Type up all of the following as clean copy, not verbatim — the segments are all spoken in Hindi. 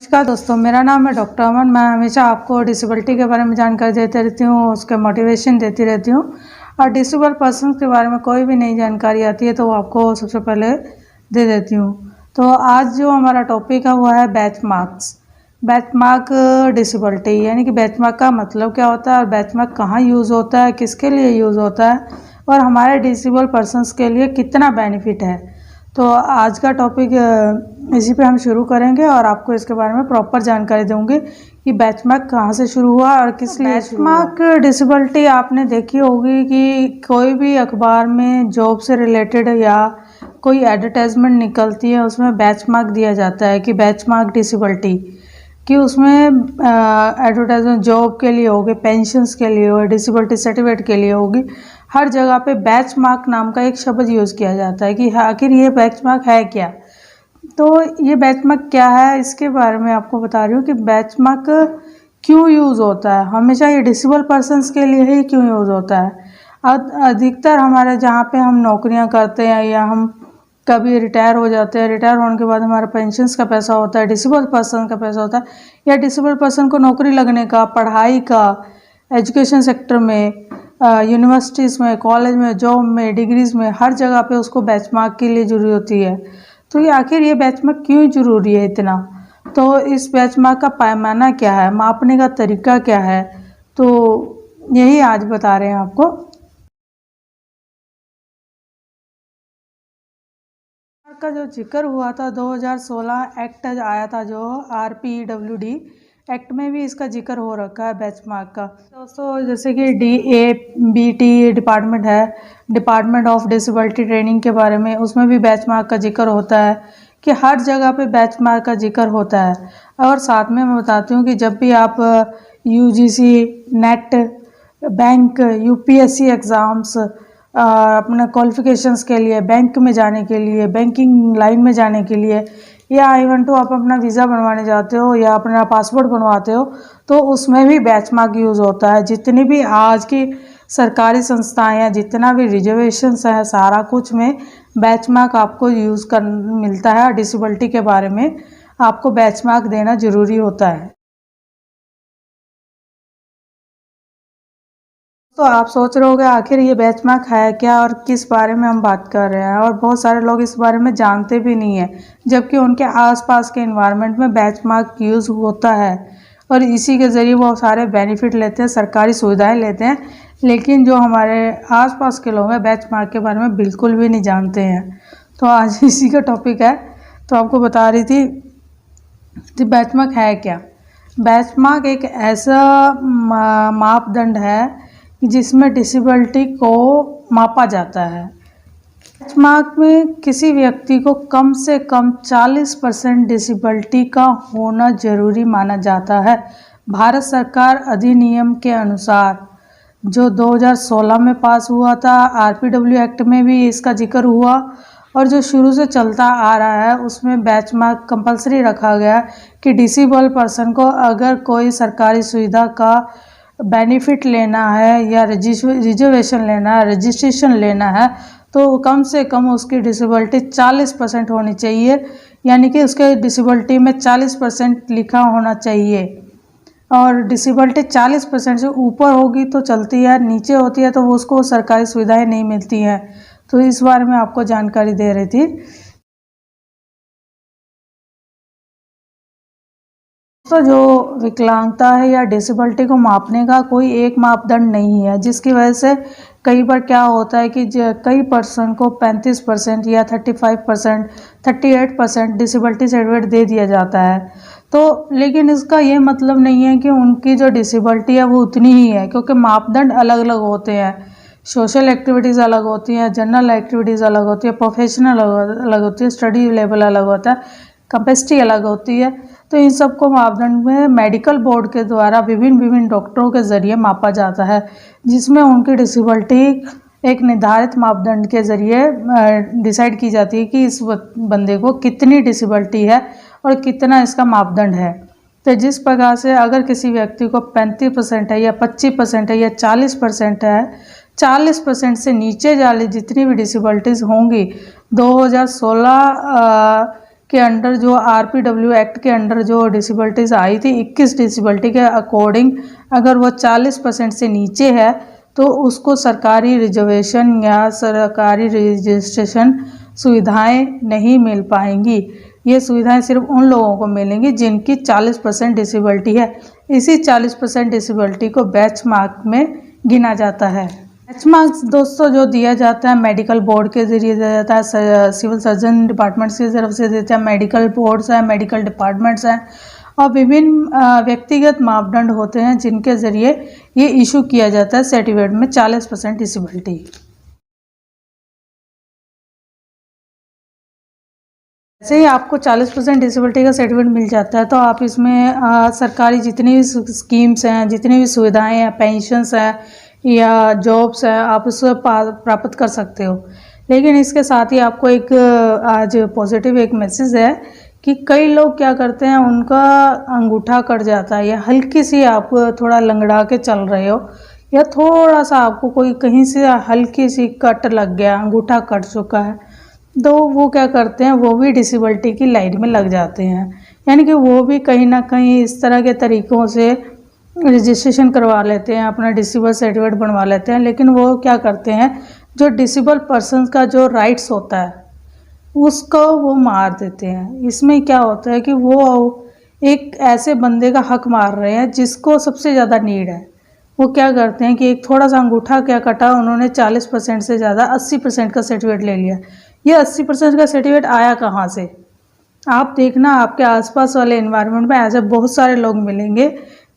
नमस्कार दोस्तों, मेरा नाम है डॉक्टर अमन। मैं हमेशा आपको डिसेबिलिटी के बारे में जानकारी देती रहती हूँ, उसके मोटिवेशन देती रहती हूँ। और डिसेबल पर्सन के बारे में कोई भी नई जानकारी आती है तो वो आपको सबसे पहले दे देती हूँ। तो आज जो हमारा टॉपिक है वो है batch marks. Batch mark disability, यानी कि बैच मार्क का मतलब क्या होता है और बैच मार्क कहाँ यूज़ होता है, किसके लिए यूज़ होता है और हमारे डिसेबल पर्सनस के लिए कितना बेनिफिट है। तो आज का टॉपिक इसी पे हम शुरू करेंगे और आपको इसके बारे में प्रॉपर जानकारी दूंगी कि बैच मार्क कहाँ से शुरू हुआ और किस लिए बैच मार्क डिसेबिलिटी आपने देखी होगी कि कोई भी अखबार में जॉब से रिलेटेड या कोई एडवर्टाइजमेंट निकलती है, उसमें बैच मार्क दिया जाता है कि बैच मार्क डिसेबिलिटी, कि उसमें एडवर्टाइजमेंट जॉब के लिए होगी, पेंशन्स के लिए होगी, डिसेबिलिटी सर्टिफिकेट के लिए होगी। हर जगह पे बैच मार्क नाम का एक शब्द यूज़ किया जाता है कि आखिर ये बैच मार्क है क्या। तो ये बैच मार्क क्या है, इसके बारे में आपको बता रही हूँ कि बैच मार्क क्यों यूज़ होता है, हमेशा ये डिसेबल पर्सनस के लिए ही क्यों यूज़ होता है। अधिकतर हमारे जहाँ पे हम नौकरियाँ करते हैं या हम कभी रिटायर हो जाते हैं, रिटायर होने के बाद हमारा पेंशन्स का पैसा होता है, डिसेबल पर्सन का पैसा होता है, या डिसेबल पर्सन को नौकरी लगने का, पढ़ाई का, एजुकेशन सेक्टर में, यूनिवर्सिटीज़ में, कॉलेज में, जॉब में, डिग्रीज़ में, हर जगह पे उसको बैच मार्क के लिए ज़रूरी होती है। तो ये आखिर ये बैच मार्क क्यों ज़रूरी है इतना, तो इस बैच मार्क का पैमाना क्या है, मापने का तरीका क्या है, तो यही आज बता रहे हैं आपको। का जो जिक्र हुआ था 2016 एक्ट आया था, जो RPWD एक्ट में भी इसका जिक्र हो रखा है बैच मार्क का। दोस्तों जैसे कि DABT डिपार्टमेंट है, डिपार्टमेंट ऑफ डिसेबिलिटी ट्रेनिंग के बारे में, उसमें भी बैच मार्क का जिक्र होता है कि हर जगह पे बैच मार्क का जिक्र होता है। और साथ में मैं बताती हूँ कि जब भी आप UGC, net, bank, UPSC exams, अपने क्वालिफिकेशंस के लिए, बैंक में जाने के लिए, बैंकिंग लाइन में जाने के लिए, या इवन तो आप अपना वीज़ा बनवाने जाते हो या अपना पासपोर्ट बनवाते हो, तो उसमें भी बैच मार्क यूज़ होता है। जितनी भी आज की सरकारी संस्थाएं हैं, जितना भी रिजर्वेशंस है, सारा कुछ में बैच मार्क आपको यूज़ कर मिलता है। और डिसेबिलिटी के बारे में आपको बैच मार्क देना ज़रूरी होता है। तो आप सोच रहे होगे आखिर ये बैच मार्क है क्या और किस बारे में हम बात कर रहे हैं, और बहुत सारे लोग इस बारे में जानते भी नहीं है, जबकि उनके आसपास के एनवायरनमेंट में बैच मार्क यूज़ होता है और इसी के ज़रिए वो सारे बेनिफिट लेते हैं, सरकारी सुविधाएं लेते हैं। लेकिन जो हमारे आसपास के लोग हैं बैच मार्क के बारे में बिल्कुल भी नहीं जानते हैं। तो आज इसी का टॉपिक है। तो आपको बता रही थी कि बैच मार्क है क्या। बैच मार्क एक ऐसा मापदंड है जिसमें डिसेबिलिटी को मापा जाता है। बैच मार्क में किसी व्यक्ति को कम से कम 40% डिसेबिलिटी का होना जरूरी माना जाता है। भारत सरकार अधिनियम के अनुसार जो 2016 में पास हुआ था, RPW एक्ट में भी इसका जिक्र हुआ, और जो शुरू से चलता आ रहा है उसमें बैच मार्क कंपलसरी रखा गया कि डिसेबल पर्सन को अगर कोई सरकारी सुविधा का बेनिफिट लेना है या रिजर्वेशन लेना है, रजिस्ट्रेशन लेना है, तो कम से कम उसकी डिसेबिलिटी 40% होनी चाहिए, यानी कि उसके डिसेबिलिटी में 40% लिखा होना चाहिए। और डिसेबिलिटी 40% से ऊपर होगी तो चलती है, नीचे होती है तो वो उसको सरकारी सुविधाएं नहीं मिलती हैं। तो इस बारे में आपको जानकारी दे रही थी। तो जो विकलांगता है या डिसेबिलिटी को मापने का कोई एक मापदंड नहीं है, जिसकी वजह से कई बार क्या होता है कि कई पर्सन को 35% या 35%, 38% डिसेबिलिटी सर्टिफिकेट दे दिया जाता है। तो लेकिन इसका ये मतलब नहीं है कि उनकी जो डिसेबिलिटी है वो उतनी ही है, क्योंकि मापदंड अलग अलग होते हैं। सोशल एक्टिविटीज़ अलग होती हैं, जनरल एक्टिविटीज़ अलग होती है, प्रोफेशनल अलग होती है, स्टडी लेवल अलग होता है, कैपेसिटी अलग होती है। तो इन सबको मापदंड में मेडिकल बोर्ड के द्वारा विभिन्न डॉक्टरों के ज़रिए मापा जाता है, जिसमें उनकी डिसेबिलिटी एक निर्धारित मापदंड के ज़रिए डिसाइड की जाती है कि इस बंदे को कितनी डिसेबिलिटी है और कितना इसका मापदंड है। तो जिस प्रकार से अगर किसी व्यक्ति को 35% है या 25% है या 40% है, 40% से नीचे वाली जितनी भी डिसेबिलिटीज़ होंगी 2016 के अंडर जो RPW एक्ट के अंडर जो डिसेबिलिटीज़ आई थी 21 डिसेबिलिटी के अकॉर्डिंग, अगर वो 40% से नीचे है तो उसको सरकारी रिजर्वेशन या सरकारी रजिस्ट्रेशन सुविधाएं नहीं मिल पाएंगी। ये सुविधाएं सिर्फ उन लोगों को मिलेंगी जिनकी 40% डिसेबिलिटी है। इसी 40% डिसेबिलिटी को बेंचमार्क में गिना जाता है। बेंचमार्क्स दोस्तों जो दिया जाता है मेडिकल बोर्ड के जरिए दिया जाता है, सिविल सर्जन डिपार्टमेंट्स की तरफ से देते हैं, मेडिकल बोर्ड्स हैं, मेडिकल डिपार्टमेंट्स हैं और विभिन्न व्यक्तिगत मापदंड होते हैं जिनके ज़रिए ये इशू किया जाता है सर्टिफिकेट में 40% डिसेबिलिटी। जैसे ही आपको 40% डिसेबिलिटी का सर्टिफिकेट मिल जाता है तो आप इसमें सरकारी जितनी भी स्कीम्स हैं, जितनी भी सुविधाएं हैं, पेंशन्स हैं या जॉब्स हैं, आप उसको प्राप्त कर सकते हो। लेकिन इसके साथ ही आपको एक आज पॉजिटिव एक मैसेज है कि कई लोग क्या करते हैं, उनका अंगूठा कट जाता है या हल्की सी आप थोड़ा लंगड़ा के चल रहे हो या थोड़ा सा आपको कोई कहीं से हल्की सी कट लग गया, अंगूठा कट चुका है, तो वो क्या करते हैं, वो भी डिसेबिलिटी की लाइन में लग जाते हैं। यानी कि वो भी कहीं ना कहीं इस तरह के तरीक़ों से रजिस्ट्रेशन करवा लेते हैं, अपना डिसेबल सर्टिफिकेट बनवा लेते हैं। लेकिन वो क्या करते हैं, जो डिसेबल पर्सन का जो राइट्स होता है उसको वो मार देते हैं। इसमें क्या होता है कि वो एक ऐसे बंदे का हक मार रहे हैं जिसको सबसे ज़्यादा नीड है। वो क्या करते हैं कि एक थोड़ा सा अंगूठा क्या कटा, उन्होंने 40% से ज़्यादा 80% का सर्टिफिकेट ले लिया। ये 80% का सर्टिफिकेट आया कहाँ से? आप देखना आपके आसपास वाले एनवायरनमेंट में ऐसे बहुत सारे लोग मिलेंगे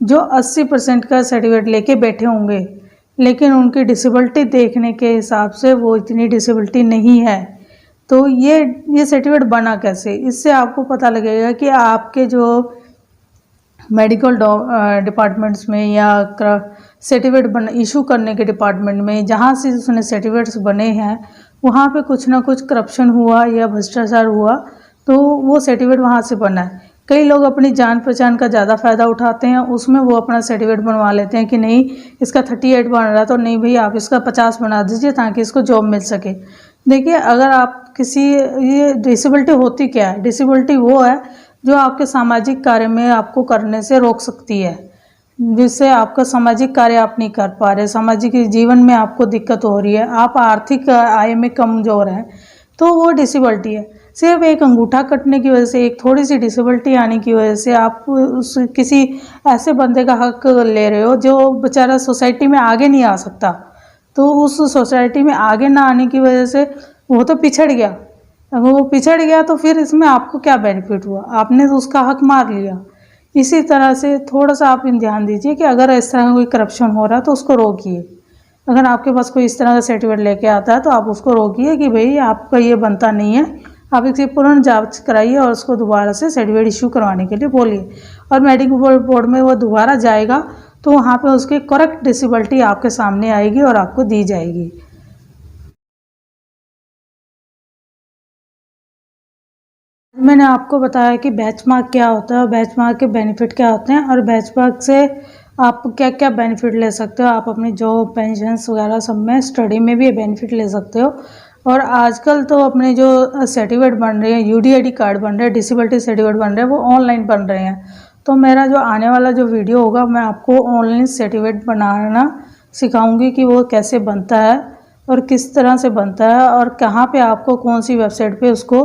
जो 80% का सर्टिफिकेट लेके बैठे होंगे, लेकिन उनकी डिसेबिलिटी देखने के हिसाब से वो इतनी डिसेबिलिटी नहीं है। तो ये सर्टिफिकेट बना कैसे? इससे आपको पता लगेगा कि आपके जो मेडिकल डिपार्टमेंट्स में या सर्टिफिकेट इशू करने के डिपार्टमेंट में जहाँ से उसने सर्टिफिकेट्स बने हैं वहाँ पे कुछ ना कुछ करप्शन हुआ या भ्रष्टाचार हुआ तो वो सर्टिफिकेट वहाँ से बना है। कई लोग अपनी जान पहचान का ज़्यादा फ़ायदा उठाते हैं, उसमें वो अपना सर्टिफिकेट बनवा लेते हैं कि नहीं इसका 38 बन रहा है तो नहीं भाई आप इसका 50 बना दीजिए ताकि इसको जॉब मिल सके। देखिए अगर आप ये डिसेबिलिटी होती क्या है? डिसेबिलिटी वो है जो आपके सामाजिक कार्य में आपको करने से रोक सकती है, जिससे आपका सामाजिक कार्य आप नहीं कर पा रहे, सामाजिक जीवन में आपको दिक्कत हो रही है, आप आर्थिक आय में कमज़ोर हैं, तो वो डिसेबिलिटी है। सिर्फ एक अंगूठा कटने की वजह से, एक थोड़ी सी डिसेबिलिटी आने की वजह से आप उस किसी ऐसे बंदे का हक ले रहे हो जो बेचारा सोसाइटी में आगे नहीं आ सकता। तो उस सोसाइटी में आगे ना आने की वजह से वो तो पिछड़ गया। अगर वो पिछड़ गया तो फिर इसमें आपको क्या बेनिफिट हुआ? आपने तो उसका हक मार लिया। इसी तरह से थोड़ा सा आप ध्यान दीजिए कि अगर इस तरह का कोई करप्शन हो रहा है तो उसको रोकिए। अगर आपके पास कोई इस तरह का सर्टिफिकेट लेके आता है तो आप उसको रोकिए कि भाई आपका ये बनता नहीं है, आप इसकी पूर्ण जांच कराइए और उसको दोबारा से सर्टिफिकेट इशू करवाने के लिए बोलिए। और मेडिकल बोर्ड में वो दोबारा जाएगा तो वहाँ पे उसकी करेक्ट डिसेबिलिटी आपके सामने आएगी और आपको दी जाएगी। मैंने आपको बताया कि बेंचमार्क क्या होता है और बेंचमार्क के बेनिफिट क्या होते हैं और बेंचमार्क से आप क्या क्या बेनिफिट ले सकते हो। आप अपनी जॉब, पेंशन्स वगैरह सब में, स्टडी में भी बेनिफिट ले सकते हो। और आजकल तो अपने जो सर्टिफिकेट बन रहे हैं, UDID कार्ड बन रहे हैं, डिसेबिलिटी सर्टिफिकेट बन रहे हैं, वो ऑनलाइन बन रहे हैं। तो मेरा जो आने वाला जो वीडियो होगा मैं आपको ऑनलाइन सर्टिफिकेट बनाना सिखाऊंगी कि वो कैसे बनता है और किस तरह से बनता है और कहाँ पे आपको कौन सी वेबसाइट पे उसको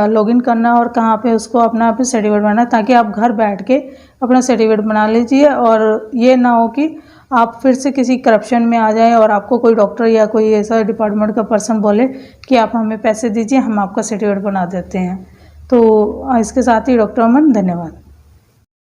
लॉगिन करना और कहाँ पे उसको अपना पे सर्टिफिकेट बनाना, ताकि आप घर बैठ के अपना सर्टिफिकेट बना लीजिए और ये ना हो कि आप फिर से किसी करप्शन में आ जाएं और आपको कोई डॉक्टर या कोई ऐसा डिपार्टमेंट का पर्सन बोले कि आप हमें पैसे दीजिए, हम आपका सर्टिफिकेट बना देते हैं। तो इसके साथ ही डॉक्टर अमन, धन्यवाद।